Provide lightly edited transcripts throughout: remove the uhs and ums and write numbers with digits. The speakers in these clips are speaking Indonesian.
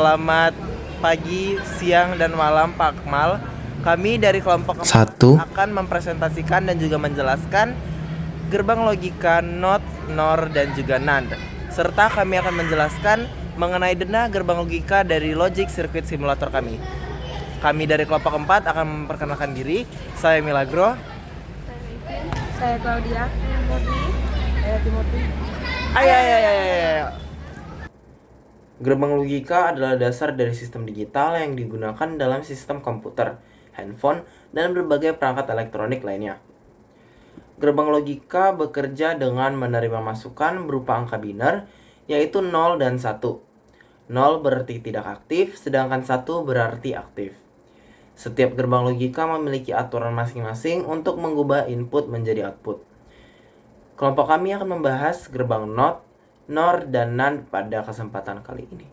Selamat pagi, siang, dan malam Pak Akmal. Kami dari kelompok 1. akan mempresentasikan dan juga menjelaskan gerbang logika NOT, NOR, dan juga NAND. Serta kami akan menjelaskan mengenai denah gerbang logika dari Logic Circuit Simulator kami. Kami dari kelompok 4 akan memperkenalkan diri. Saya Milagro. Saya Claudia. Saya Timothy. Ayo. Gerbang logika adalah dasar dari sistem digital yang digunakan dalam sistem komputer, handphone, dan berbagai perangkat elektronik lainnya. Gerbang logika bekerja dengan menerima masukan berupa angka biner, yaitu 0 dan 1. 0 berarti tidak aktif, sedangkan 1 berarti aktif. Setiap gerbang logika memiliki aturan masing-masing untuk mengubah input menjadi output. Kelompok kami akan membahas gerbang NOT, NOR, dan NAND pada kesempatan kali ini.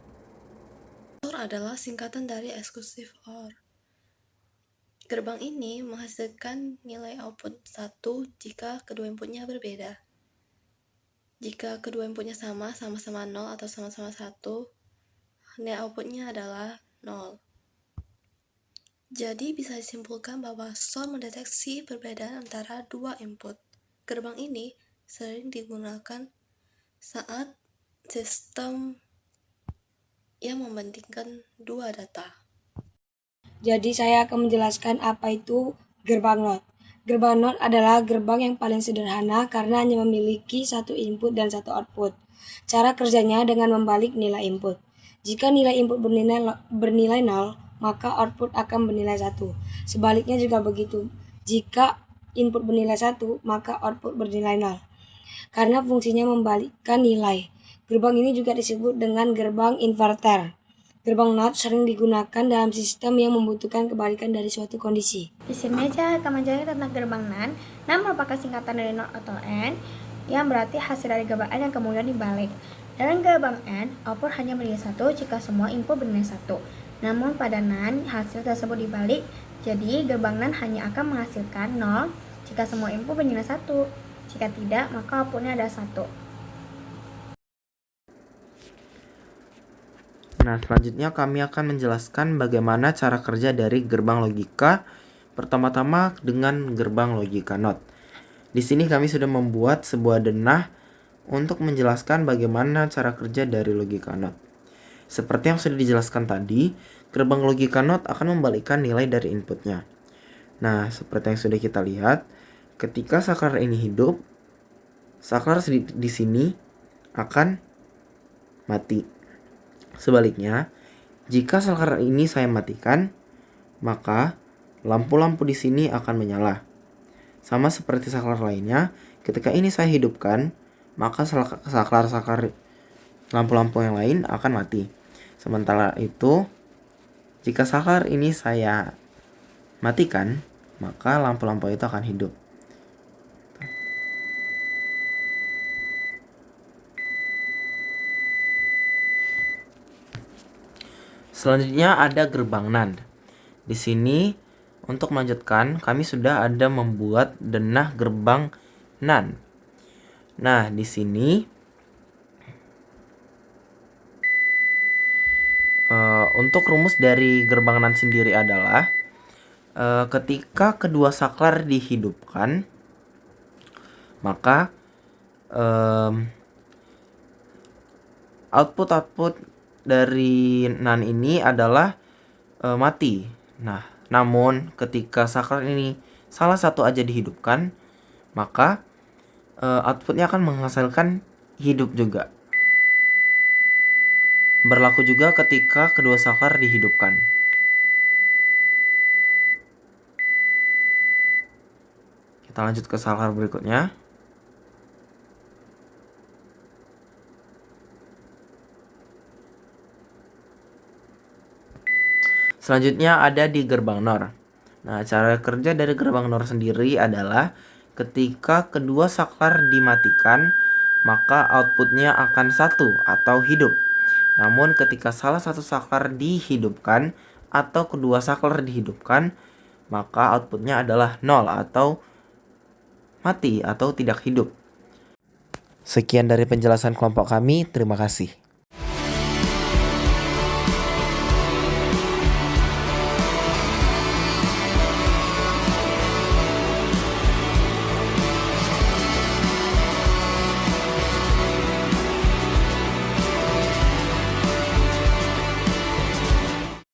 OR adalah singkatan dari exclusive OR. Gerbang ini menghasilkan nilai output 1 jika kedua inputnya berbeda. Jika kedua inputnya sama-sama 0 atau sama-sama 1, nilai outputnya adalah 0. Jadi bisa disimpulkan bahwa SOR mendeteksi perbedaan antara dua input. Gerbang ini sering digunakan saat sistem yang membandingkan dua data. Jadi saya akan menjelaskan apa itu gerbang NOT. Gerbang NOT adalah gerbang yang paling sederhana karena hanya memiliki satu input dan satu output. Cara kerjanya dengan membalik nilai input. Jika nilai input bernilai 0, maka output akan bernilai 1. Sebaliknya juga begitu. Jika input bernilai 1, maka output bernilai 0. Karena fungsinya membalikkan nilai. Gerbang ini juga disebut dengan gerbang inverter. Gerbang NOT sering digunakan dalam sistem yang membutuhkan kebalikan dari suatu kondisi. Di sini saya akan menjelaskan tentang gerbang NAND. NAND merupakan singkatan dari NOT atau AND, yang berarti hasil dari gerbang AND yang kemudian dibalik. Dalam gerbang AND, output hanya bernilai 1 jika semua input bernilai 1. Namun pada NAND, hasil tersebut dibalik, jadi gerbang NAND hanya akan menghasilkan 0 jika semua input bernilai 1. Jika tidak, maka outputnya adalah 1. Nah, selanjutnya kami akan menjelaskan bagaimana cara kerja dari gerbang logika. Pertama-tama dengan gerbang logika NOT. Di sini kami sudah membuat sebuah denah untuk menjelaskan bagaimana cara kerja dari logika NOT. Seperti yang sudah dijelaskan tadi, gerbang logika NOT akan membalikkan nilai dari inputnya. Nah, seperti yang sudah kita lihat, ketika saklar ini hidup, saklar di sini akan mati. Sebaliknya, jika saklar ini saya matikan, maka lampu-lampu di sini akan menyala. Sama seperti saklar lainnya, ketika ini saya hidupkan, maka saklar lampu-lampu yang lain akan mati. Sementara itu, jika saklar ini saya matikan, maka lampu-lampu itu akan hidup. Selanjutnya ada gerbang NAND. Di sini untuk melanjutkan kami sudah ada membuat denah gerbang NAND. Nah, di sini untuk rumus dari gerbang NAND sendiri adalah ketika kedua saklar dihidupkan, maka output dari NAND ini adalah mati. Nah, namun ketika saklar ini salah satu aja dihidupkan, maka outputnya akan menghasilkan hidup juga. Berlaku juga ketika kedua saklar dihidupkan. Kita lanjut ke saklar berikutnya. Selanjutnya ada di gerbang NOR. Nah, cara kerja dari gerbang NOR sendiri adalah ketika kedua saklar dimatikan, maka outputnya akan 1 atau hidup. Namun ketika salah satu saklar dihidupkan atau kedua saklar dihidupkan, maka outputnya adalah 0 atau mati atau tidak hidup. Sekian dari penjelasan kelompok kami, terima kasih.